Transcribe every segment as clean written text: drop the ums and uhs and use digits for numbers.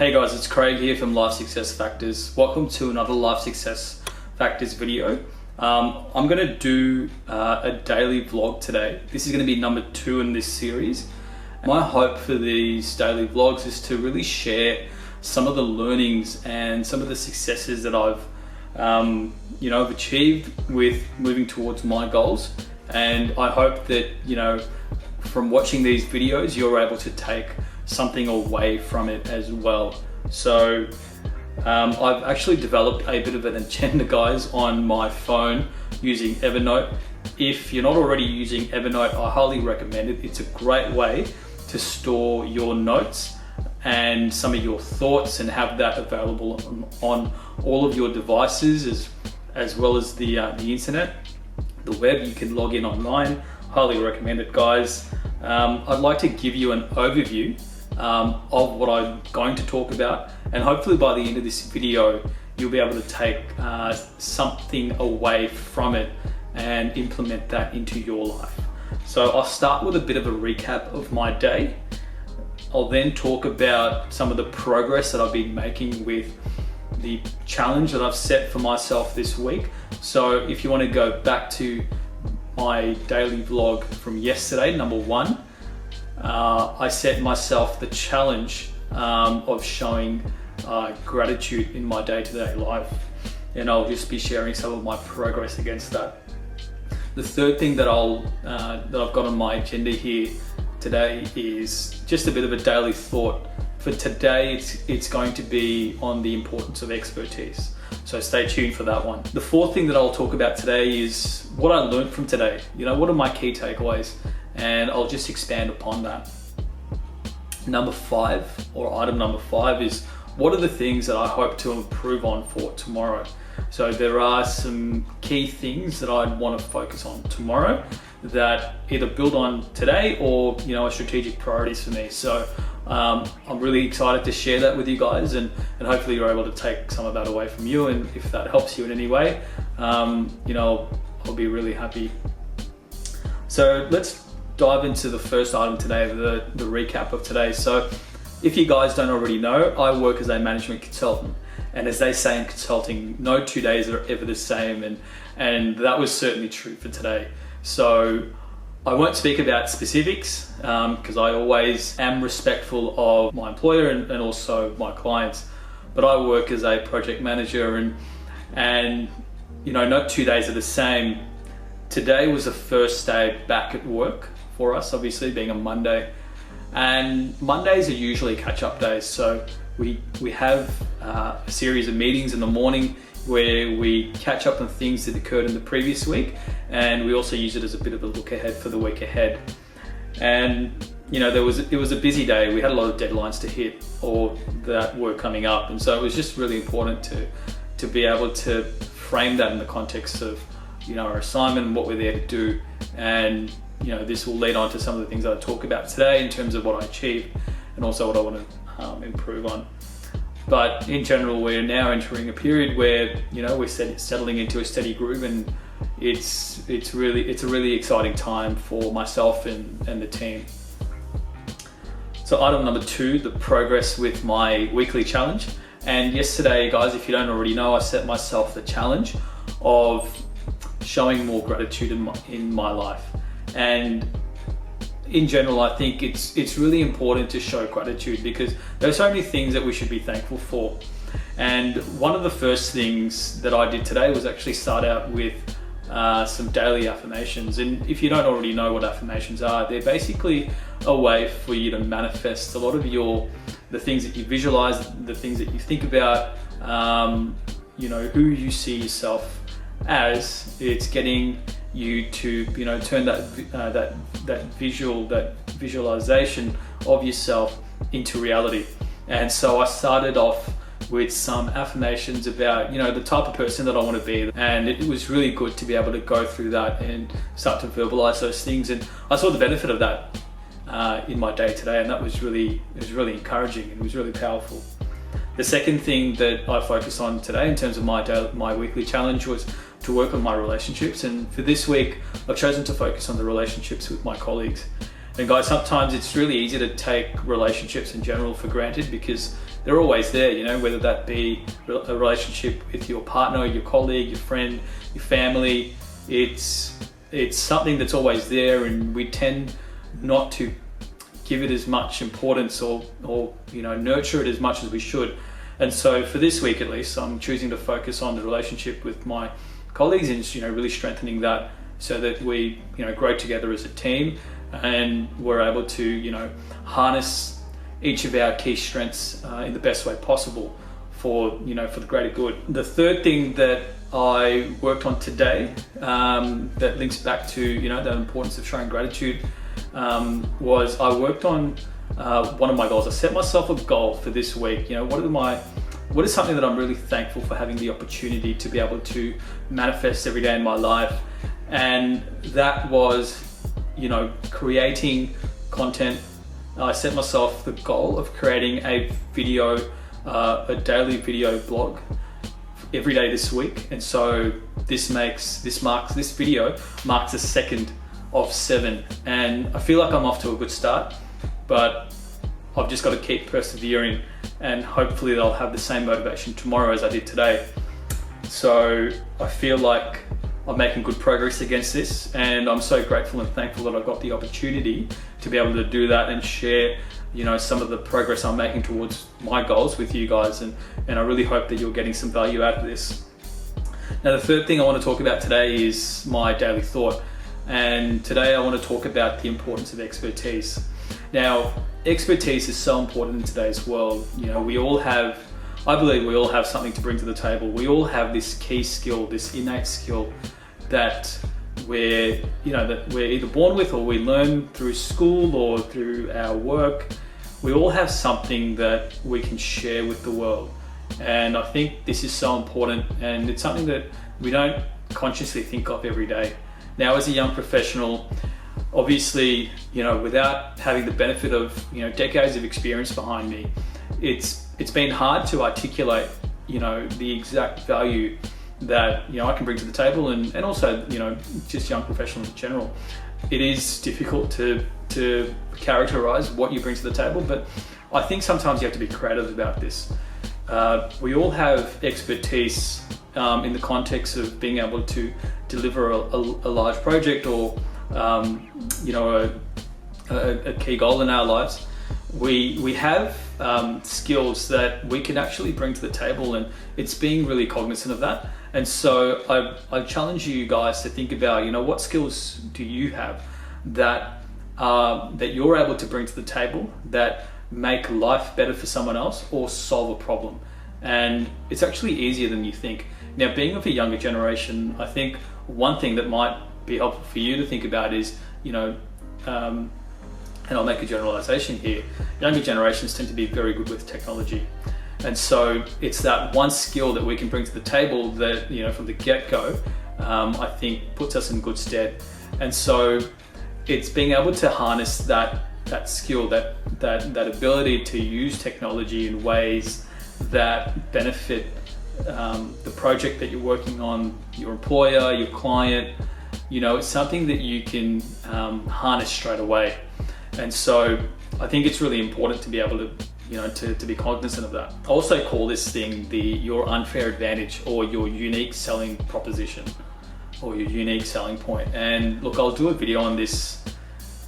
Hey guys, it's Craig here from Life Success Factors. Welcome to another Life Success Factors video. I'm going to do a daily vlog today. This is going to be number 2 in this series. My hope for these daily vlogs is to really share some of the learnings and some of the successes that I've achieved with moving towards my goals. And I hope that, from watching these videos, you're able to take something away from it as well. So I've actually developed a bit of an agenda, guys, on my phone using Evernote. If you're not already using Evernote, I highly recommend it. It's a great way to store your notes and some of your thoughts and have that available on all of your devices as well as the internet, the web. You can log in online. Highly recommend it, guys. I'd like to give you an overview of what I'm going to talk about, and hopefully by the end of this video you'll be able to take something away from it and implement that into your life. So I'll start with a bit of a recap of my day. I'll then talk about some of the progress that I've been making with the challenge that I've set for myself this week. So if you want to go back to my daily vlog from yesterday, number 1, I set myself the challenge of showing gratitude in my day-to-day life, and I'll just be sharing some of my progress against that. The third thing that I've got on my agenda here today is just a bit of a daily thought. For today, it's going to be on the importance of expertise. So stay tuned for that one. The fourth thing that I'll talk about today is what I learned from today. What are my key takeaways? And I'll just expand upon that. Number 5, or item number 5, is what are the things that I hope to improve on for tomorrow? So there are some key things that I'd want to focus on tomorrow that either build on today or are strategic priorities for me. So I'm really excited to share that with you guys, and hopefully you're able to take some of that away from you. And if that helps you in any way, I'll be really happy. So let's dive into the first item today, the recap of today. So if you guys don't already know, I work as a management consultant, and as they say in consulting, no 2 days are ever the same, and that was certainly true for today. So I won't speak about specifics because I always am respectful of my employer and also my clients, but I work as a project manager, and not 2 days are the same. Today was the first day back at work for us, obviously being a Monday, and Mondays are usually catch-up days. So we have a series of meetings in the morning where we catch up on things that occurred in the previous week, and we also use it as a bit of a look ahead for the week ahead. And it was a busy day. We had a lot of deadlines to hit or that were coming up, and so it was just really important to be able to frame that in the context of our assignment and what we're there to do. And this will lead on to some of the things that I talk about today in terms of what I achieved and also what I want to improve on. But in general, we're now entering a period where we're settling into a steady groove, and it's a really exciting time for myself and the team. So item number 2, the progress with my weekly challenge. And yesterday, guys, if you don't already know, I set myself the challenge of showing more gratitude in my life. And in general, I think it's really important to show gratitude because there are so many things that we should be thankful for. And one of the first things that I did today was actually start out with some daily affirmations. And if you don't already know what affirmations are, they're basically a way for you to manifest a lot of the things that you visualize, the things that you think about, who you see yourself as. It's getting you to turn that visualization of yourself into reality. And so I started off with some affirmations about the type of person that I want to be, and it was really good to be able to go through that and start to verbalize those things. And I saw the benefit of that in my day today, and that was really encouraging, and it was really powerful. The second thing that I focused on today in terms of my weekly challenge was to work on my relationships. And for this week, I've chosen to focus on the relationships with my colleagues. And guys, sometimes it's really easy to take relationships in general for granted because they're always there, you know, whether that be a relationship with your partner, your colleague, your friend, your family. It's something that's always there, and we tend not to give it as much importance or you know, nurture it as much as we should. And so for this week, at least, I'm choosing to focus on the relationship with my colleagues and, you know, really strengthening that so that we, you know, grow together as a team and we're able to, you know, harness each of our key strengths in the best way possible for, you know, for the greater good. The third thing that I worked on today that links back to, you know, the importance of showing gratitude was I worked on one of my goals. I set myself a goal for this week. You know, what is something that I'm really thankful for having the opportunity to be able to manifest every day in my life? And that was, you know, creating content. I set myself the goal of creating a daily video blog every day this week. And so this video marks the second of 7. And I feel like I'm off to a good start, but I've just got to keep persevering, and hopefully I'll have the same motivation tomorrow as I did today. So I feel like I'm making good progress against this, and I'm so grateful and thankful that I got the opportunity to be able to do that and share, you know, some of the progress I'm making towards my goals with you guys, and I really hope that you're getting some value out of this. Now, the third thing I want to talk about today is my daily thought, and today I want to talk about the importance of expertise. Now, expertise is so important in today's world. You know, I believe we all have something to bring to the table. We all have this key skill, this innate skill that we're either born with or we learn through school or through our work. We all have something that we can share with the world. And I think this is so important, and it's something that we don't consciously think of every day. Now, as a young professional, obviously, you know, without having the benefit of, you know, decades of experience behind me, it's been hard to articulate, you know, the exact value that, you know, I can bring to the table, and also, you know, just young professionals in general. It is difficult to characterize what you bring to the table, but I think sometimes you have to be creative about this. We all have expertise in the context of being able to deliver a large project or you know, a key goal in our lives. We have skills that we can actually bring to the table, and it's being really cognizant of that. And so I challenge you guys to think about, you know, what skills do you have that you're able to bring to the table that make life better for someone else or solve a problem. And it's actually easier than you think. Now, being of a younger generation, I think one thing that might be helpful for you to think about is, you know, and I'll make a generalization here, younger generations tend to be very good with technology. And so it's that one skill that we can bring to the table that, you know, from the get-go, I think puts us in good stead. And so it's being able to harness that skill, that ability to use technology in ways that benefit the project that you're working on, your employer, your client. You know, it's something that you can harness straight away. And so I think it's really important to be able to, you know, to be cognizant of that. I also call this thing your unfair advantage, or your unique selling proposition, or your unique selling point. And look, I'll do a video on this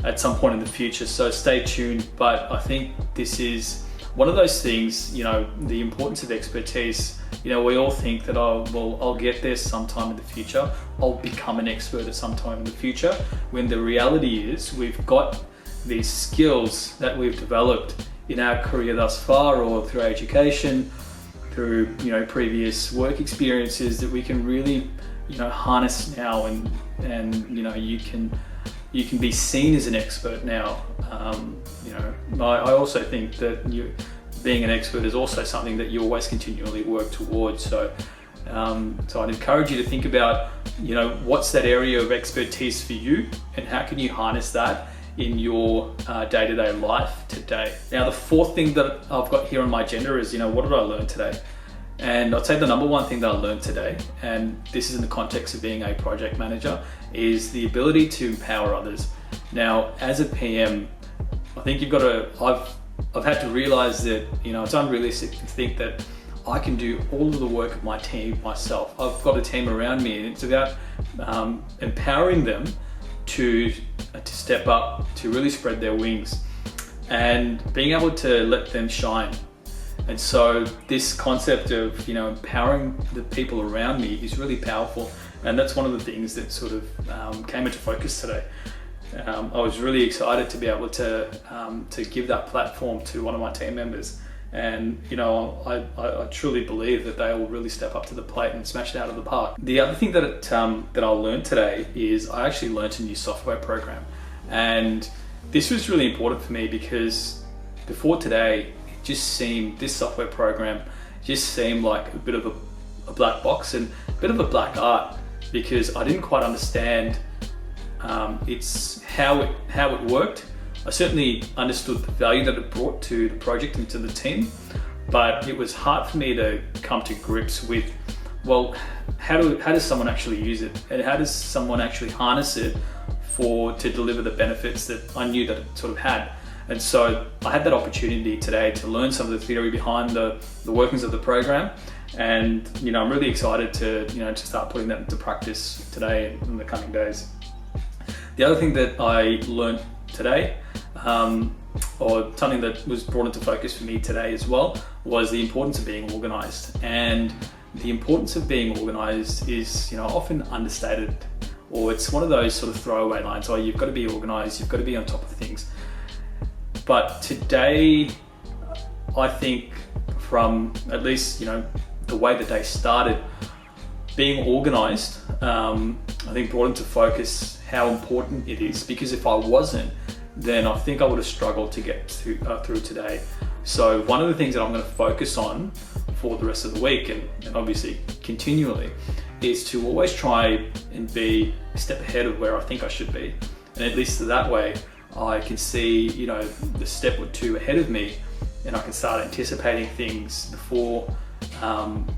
at some point in the future, so stay tuned. But I think this is one of those things, you know, the importance of expertise. You know, we all think that, oh, well, I'll get there sometime in the future. I'll become an expert at some time in the future. When the reality is we've got these skills that we've developed in our career thus far, or through our education, through, you know, previous work experiences, that we can really, you know, harness now, and you know, you can be seen as an expert now. You know, I also think that being an expert is also something that you always continually work towards. So I'd encourage you to think about, you know, what's that area of expertise for you, and how can you harness that in your day-to-day life today. Now, the fourth thing that I've got here on my agenda is, you know, what did I learn today? And I'd say the number one thing that I learned today, and this is in the context of being a project manager, is the ability to empower others. Now, as a PM, I think you've got to, I've had to realize that, it's unrealistic to think that I can do all of the work of my team myself. I've got a team around me, and it's about empowering them to step up, to really spread their wings, and being able to let them shine. And so this concept of empowering the people around me is really powerful, and that's one of the things that sort of came into focus today. I was really excited to be able to give that platform to one of my team members, and I truly believe that they will really step up to the plate and smash it out of the park. The other thing that I learned today is I actually learned a new software program, and this was really important for me because before today, this software program just seemed like a bit of a black box and a bit of a black art, because I didn't quite understand it's how it worked. I certainly understood the value that it brought to the project and to the team, but it was hard for me to come to grips with, well, how does someone actually use it, and how does someone actually harness it to deliver the benefits that I knew that it sort of had. And so I had that opportunity today to learn some of the theory behind the workings of the program, and I'm really excited to start putting that into practice today and in the coming days. The other thing that I learned today, or something that was brought into focus for me today as well, was the importance of being organized. And the importance of being organized is often understated, or it's one of those sort of throwaway lines. Oh, you've got to be organized, you've got to be on top of things. But today, I think from at least the way the day started, being organized, I think brought into focus how important it is, because if I wasn't, then I think I would have struggled to get through today. So one of the things that I'm going to focus on for the rest of the week, and obviously continually, is to always try and be a step ahead of where I think I should be. And at least that way, I can see, the step or two ahead of me, and I can start anticipating things before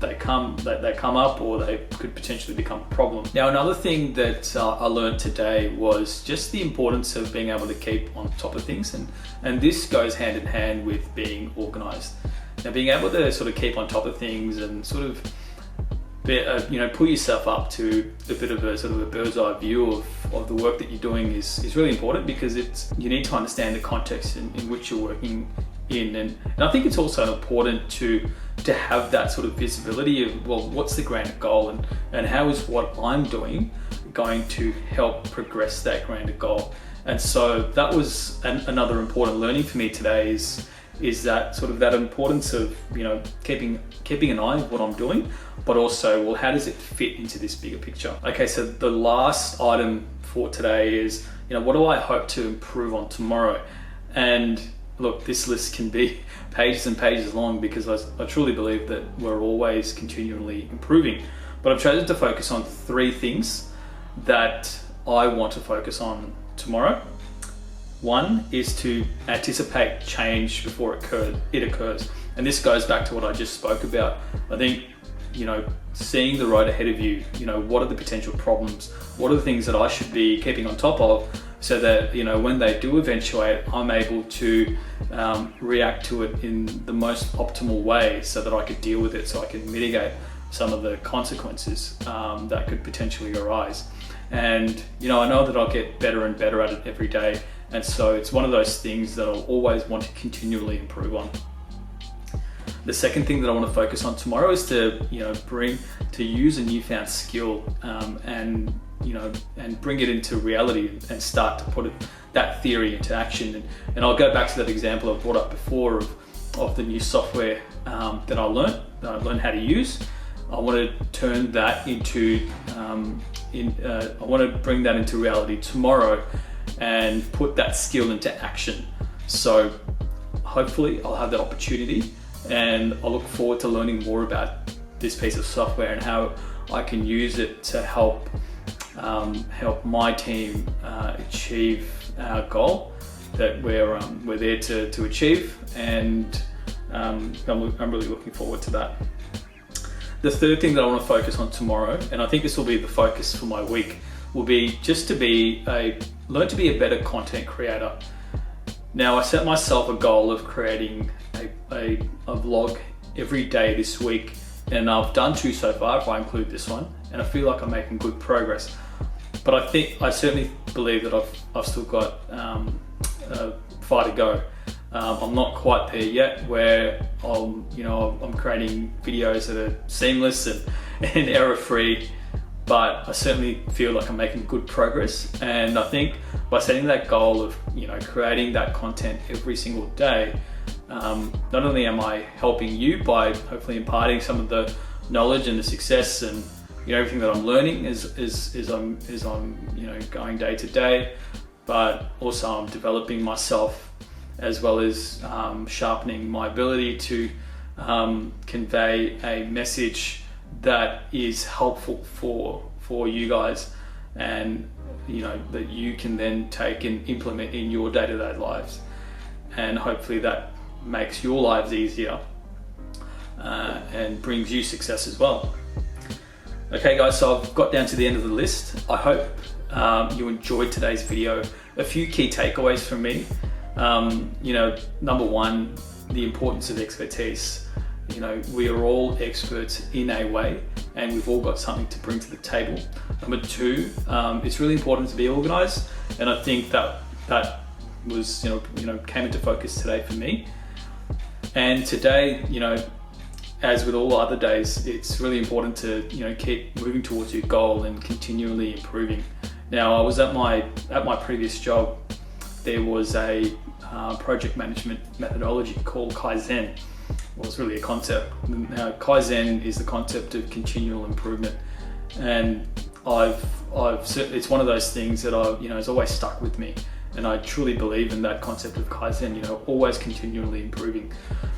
they come up, or they could potentially become a problem. Now, another thing that I learned today was just the importance of being able to keep on top of things, and this goes hand in hand with being organized. Now, being able to sort of keep on top of things and sort of pull yourself up to a bit of a sort of a bird's eye view of the work that you're doing is really important, because you need to understand the context in which you're working in, and I think it's also important to have that sort of visibility of, well, what's the grander goal, and how is what I'm doing going to help progress that grander goal. And so that was another important learning for me today, is that sort of that importance of keeping an eye on what I'm doing, but also, well, how does it fit into this bigger picture? Okay, so the last item for today is, what do I hope to improve on tomorrow? And look, this list can be pages and pages long, because I truly believe that we're always continually improving. But I've chosen to focus on 3 things that I want to focus on tomorrow. One is to anticipate change before it occurs. And this goes back to what I just spoke about. I think, seeing the road ahead of you, what are the potential problems? What are the things that I should be keeping on top of, so that, when they do eventuate, I'm able to react to it in the most optimal way, so that I could deal with it, so I can mitigate some of the consequences that could potentially arise. And, I know that I'll get better and better at it every day. And so it's one of those things that I'll always want to continually improve on. The second thing that I want to focus on tomorrow is to use a newfound skill and bring it into reality, and start to put that theory into action. And I'll go back to that example I brought up before of the new software that I learned how to use. I want to turn that into I want to bring that into reality tomorrow and put that skill into action. So hopefully I'll have that opportunity, and I look forward to learning more about this piece of software and how I can use it to help my team achieve our goal that we're there to achieve, and I'm really looking forward to that. The third thing that I want to focus on tomorrow, and I think this will be the focus for my week, will be just to learn to be a better content creator. Now, I set myself a goal of creating a vlog every day this week, and I've done 2 so far if I include this one, and I feel like I'm making good progress. But I certainly believe that I've still got far to go. I'm not quite there yet where I'm creating videos that are seamless and error-free, but I certainly feel like I'm making good progress. And I think by setting that goal of creating that content every single day, not only am I helping you by hopefully imparting some of the knowledge and the success and everything that I'm learning as I'm going day to day, but also I'm developing myself as well as sharpening my ability to convey a message that is helpful for you guys, and that you can then take and implement in your day-to-day lives, and hopefully that makes your lives easier and brings you success as well. Okay guys, so I've got down to the end of the list. I hope you enjoyed today's video. A few key takeaways from me. Number one, the importance of expertise. We are all experts in a way, and we've all got something to bring to the table. Number two, it's really important to be organized, and I think that was came into focus today for me. And today, as with all other days, it's really important to keep moving towards your goal and continually improving. Now, I was at my previous job. There was a project management methodology called Kaizen. Well, it's really a concept. Now, Kaizen is the concept of continual improvement, and it's one of those things that has always stuck with me, and I truly believe in that concept of Kaizen. Always continually improving.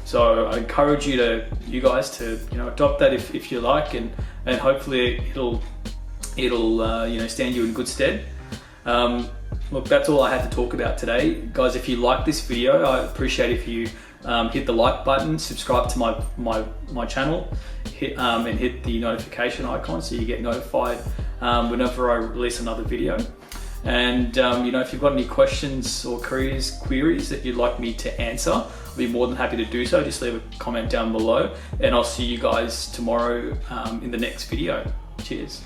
So I encourage you guys to adopt that if you like, and hopefully it'll stand you in good stead. Look, that's all I had to talk about today, guys. If you like this video, I appreciate if you hit the like button, subscribe to my channel, and hit the notification icon so you get notified whenever I release another video. And if you've got any questions or queries that you'd like me to answer, I'll be more than happy to do so. Just leave a comment down below, and I'll see you guys tomorrow in the next video. Cheers.